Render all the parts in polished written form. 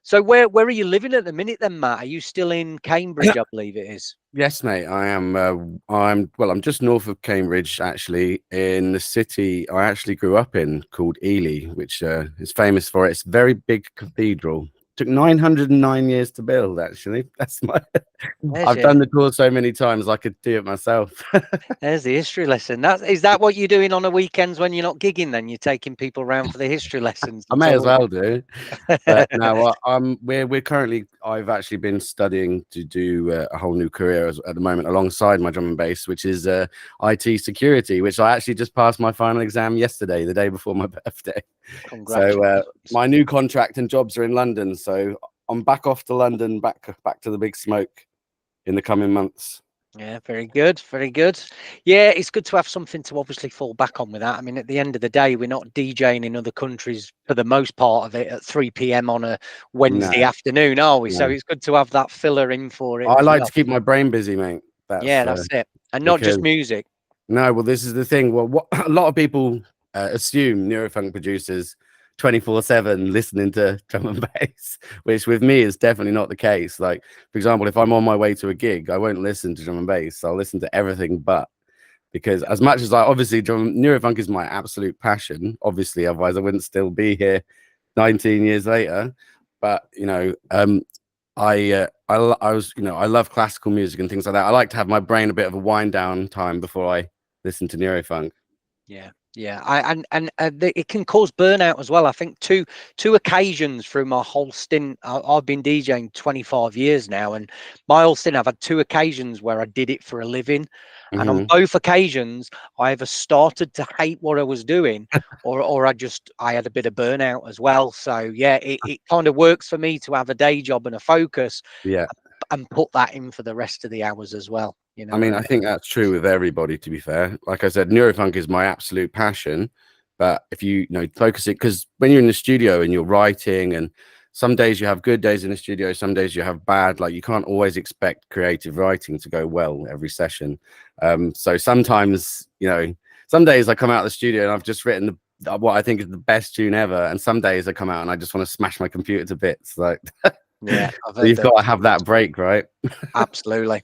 So where are you living at the minute then, Matt? Are you still in Cambridge? I believe it is. Yes, mate. I am. I'm just north of Cambridge, actually, in the city I actually grew up in, called Ely, which is famous for its very big cathedral. Took 909 years to build. Actually, that's my. There's I've it. done the tour so many times I could do it myself. There's the history lesson. Is that what you're doing on the weekends when you're not gigging? Then you're taking people around for the history lessons. I may as well do. But no, we're currently. I've actually been studying to do a whole new career at the moment, alongside my drum and bass, which is IT security, which I actually just passed my final exam yesterday, the day before my birthday. So my new contract and jobs are in London, so I'm back off to London, back to the big smoke in the coming months. Yeah, very good, very good. Yeah, it's good to have something to obviously fall back on with that. I mean, at the end of the day, we're not DJing in other countries for the most part of it at 3 p.m. on a Wednesday afternoon, are we? No. So it's good to have that filler in for it. I like to keep my brain busy, mate. That's it. And not just music. No, well, this is the thing. Well, what a lot of people assume neurofunk producers 24/7 listening to drum and bass, which with me is definitely not the case. Like, for example, if I'm on my way to a gig, I won't listen to drum and bass. I'll listen to everything but, because as much as neurofunk is my absolute passion, obviously, otherwise I wouldn't still be here 19 years later. But, I love classical music and things like that. I like to have my brain a bit of a wind down time before I listen to neurofunk. Yeah. It can cause burnout as well. I think two occasions through my whole stint. I've been DJing 25 years now, and my whole stint, I've had two occasions where I did it for a living, and on both occasions, I either started to hate what I was doing, or I had a bit of burnout as well. So yeah, it kind of works for me to have a day job and a focus, and put that in for the rest of the hours as well. You know, I mean, I think that's true with everybody, to be fair. Like I said, neurofunk is my absolute passion. But if you focus it, because when you're in the studio and you're writing, and some days you have good days in the studio, some days you have bad, like you can't always expect creative writing to go well every session. So sometimes, some days I come out of the studio and I've just written what I think is the best tune ever. And some days I come out and I just want to smash my computer to bits. Like, yeah, so you've got to have that break, right? Absolutely.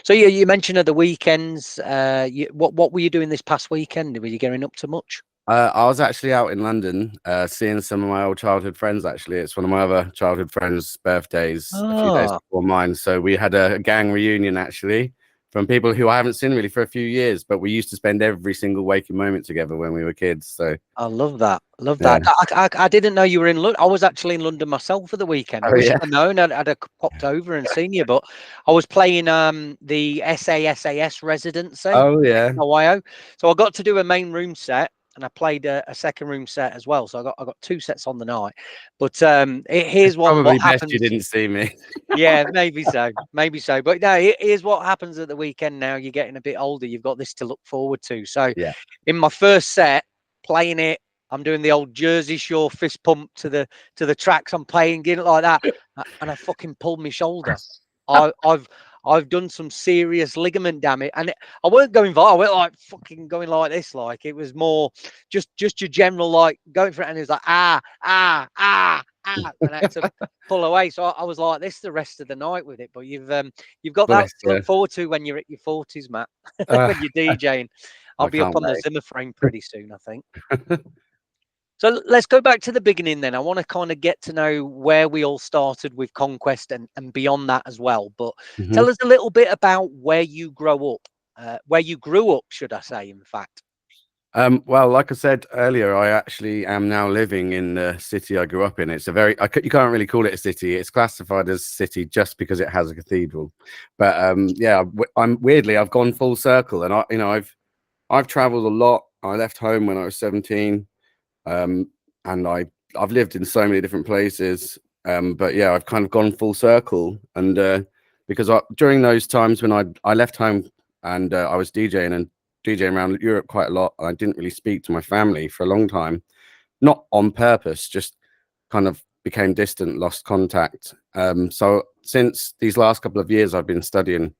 So you mentioned at the weekends. What were you doing this past weekend? Were you getting up to much? I was actually out in London, seeing some of my old childhood friends. Actually, it's one of my other childhood friends' birthdays a few days before mine. So we had a gang reunion, actually, from people who I haven't seen really for a few years, but we used to spend every single waking moment together when we were kids. So I love that. I didn't know you were in London. I was actually in London myself for the weekend. I wish I'd known. I'd have popped over and seen you, but I was playing the SAS residency. In Ohio. So I got to do a main room set, and I played a second room set as well. So I got two sets on the night. But here's one. Probably best you didn't see me. Yeah, maybe so. But no, here's what happens at the weekend. Now you're getting a bit older. You've got this to look forward to. So in my first set, playing it, I'm doing the old Jersey Shore fist pump to the tracks. I'm playing, getting it like that, and I fucking pulled my shoulder. I've done some serious ligament damage, and I weren't going viral. I went like fucking going like this. Like it was more just your general like going for it, and it was like and I had to pull away. So I was like this the rest of the night with it. But you've got that to look forward to when you're at your 40s, Matt. When you're DJing, I'll be up on the Zimmer frame pretty soon, I think. So let's go back to the beginning then. I want to kind of get to know where we all started with Konquest and beyond that as well. But tell us a little bit about where you grew up, should I say, in fact. Well, like I said earlier, I actually am now living in the city I grew up in. It's you can't really call it a city. It's classified as a city just because it has a cathedral. But I've gone full circle, and I've traveled a lot. I left home when I was 17. And I've lived in so many different places, but yeah, I've kind of gone full circle. And because during those times when I left home and I was DJing around Europe quite a lot, I didn't really speak to my family for a long time, not on purpose, just kind of became distant, lost contact. So since these last couple of years, I've been studying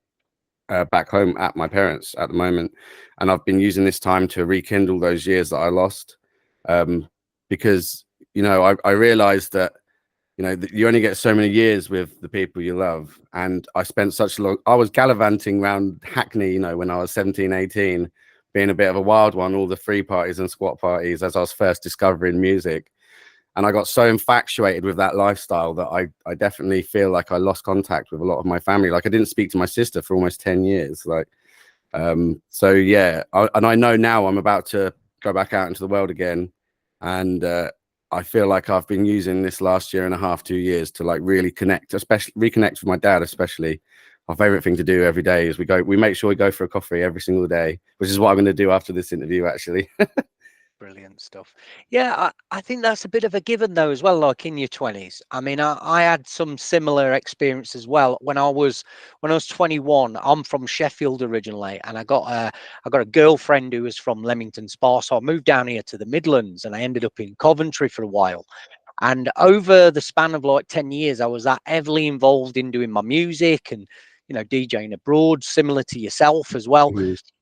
back home at my parents at the moment, and I've been using this time to rekindle those years that I lost. Because I realized that you know, you only get so many years with the people you love. And I spent such a long, I was gallivanting around Hackney, you know, when I was 17, 18, being a bit of a wild one, all the free parties and squat parties as I was first discovering music. And I got so infatuated with that lifestyle that I definitely feel like I lost contact with a lot of my family. Like I didn't speak to my sister for almost 10 years. Like, so yeah, and I know now I'm about to go back out into the world again. And I feel like I've been using this last year and a half, 2 years to like really connect, especially reconnect with my dad, especially. Our favorite thing to do every day is we make sure we go for a coffee every single day, which is what I'm going to do after this interview, actually. Brilliant stuff. Yeah, I think that's a bit of a given though as well, like in your 20s. I mean, I had some similar experience as well. When I was 21, I'm from Sheffield originally, and I got a girlfriend who was from Leamington Spa. So I moved down here to the Midlands, and I ended up in Coventry for a while. And over the span of like 10 years, I was that heavily involved in doing my music and, you know, DJing abroad, similar to yourself as well.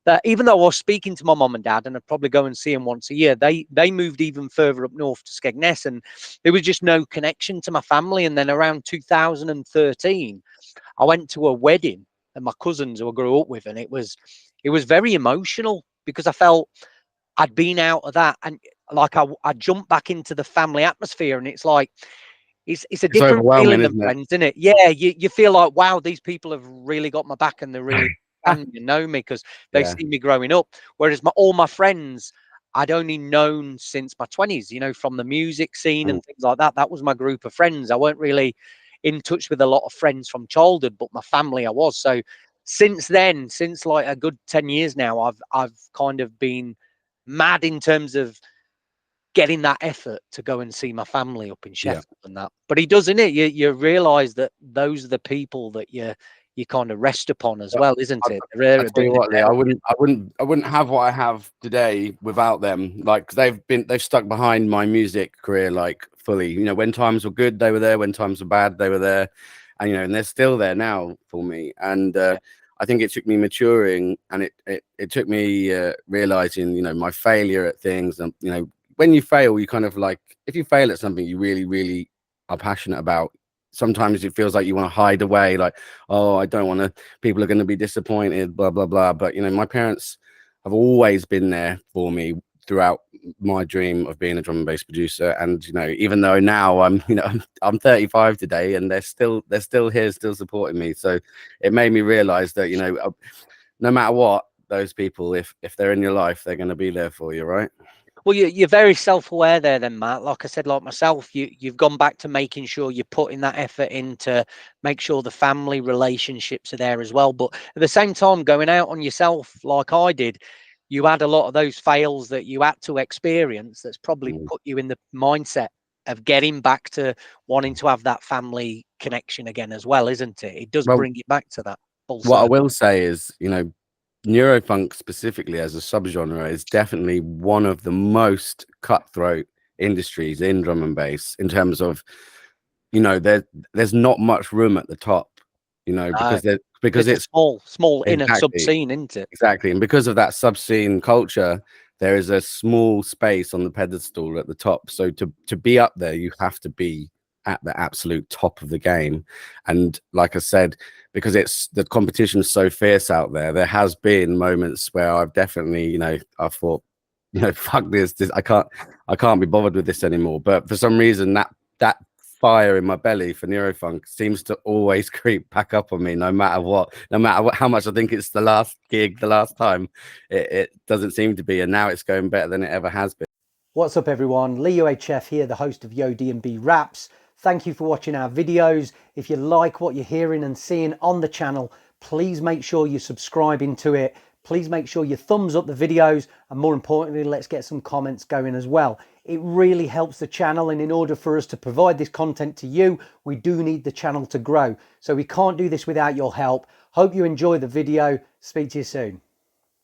That even though I was speaking to my mum and dad, and I'd probably go and see them once a year, they moved even further up north to Skegness, and there was just no connection to my family. And then around 2013, I went to a wedding of my cousins who I grew up with, and it was very emotional because I felt I'd been out of that, and like I jumped back into the family atmosphere, and it's like it's a different feeling overwhelming, than isn't it? friends, isn't it? Yeah, you feel like, wow, these people have really got my back and they're really understand me and know me because they've Yeah. seen me growing up. Whereas all my friends I'd only known since my 20s, you know, from the music scene and things like that. That was my group of friends. I weren't really in touch with a lot of friends from childhood, but my family I was. So since then, since like a good 10 years now, I've kind of been mad in terms of getting that effort to go and see my family up in Yeah. Sheffield and that. But he does, innit? You realize that those are the people that you kind of rest upon as well, isn't it? I tell you what, Lee, I wouldn't have what I have today without them. Like, 'cause they've stuck behind my music career like fully. You know, when times were good, they were there. When times were bad, they were there. And you know, and they're still there now for me. And I think it took me maturing, and it took me realizing, you know, my failure at things. And you know, when you fail, you kind of like, if you fail at something you really, really are passionate about, sometimes it feels like you want to hide away, like, oh, I don't want to, people are going to be disappointed, blah, blah, blah. But, you know, my parents have always been there for me throughout my dream of being a drum and bass producer. And, you know, even though now I'm, you know, I'm 35 today, and they're still here, still supporting me. So it made me realize that, you know, no matter what, those people, if they're in your life, they're going to be there for you, right? Well, you're very self-aware there then, Matt. Like I said, like myself, you've gone back to making sure you're putting that effort in to make sure the family relationships are there as well. But at the same time, going out on yourself like I did, you had a lot of those fails that you had to experience that's probably put you in the mindset of getting back to wanting to have that family connection again as well, isn't it? It does bring you back to that full What I circle. will say is, you know, neurofunk specifically as a subgenre is definitely one of the most cutthroat industries in drum and bass, in terms of, you know, there's not much room at the top, you know, because It's a it's small inner sub exactly scene, isn't it? exactly, and because of that sub scene culture, there is a small space on the pedestal at the top. So to be up there, you have to be at the absolute top of the game. And like I said, because it's the competition's so fierce out there, there has been moments where I've definitely, you know, I thought, you know, fuck this, I can't be bothered with this anymore. But for some reason, that fire in my belly for neurofunk seems to always creep back up on me, no matter what, how much I think it's the last gig, the last time. It doesn't seem to be, and now it's going better than it ever has been. What's up everyone, Lee UHF here, the host of DNB Wraps. Thank you for watching our videos. If you like what you're hearing and seeing on the channel, please make sure you're subscribing to it. Please make sure you thumbs up the videos, and more importantly, let's get some comments going as well. It really helps the channel, and in order for us to provide this content to you, we do need the channel to grow. So we can't do this without your help. Hope you enjoy the video. Speak to you soon.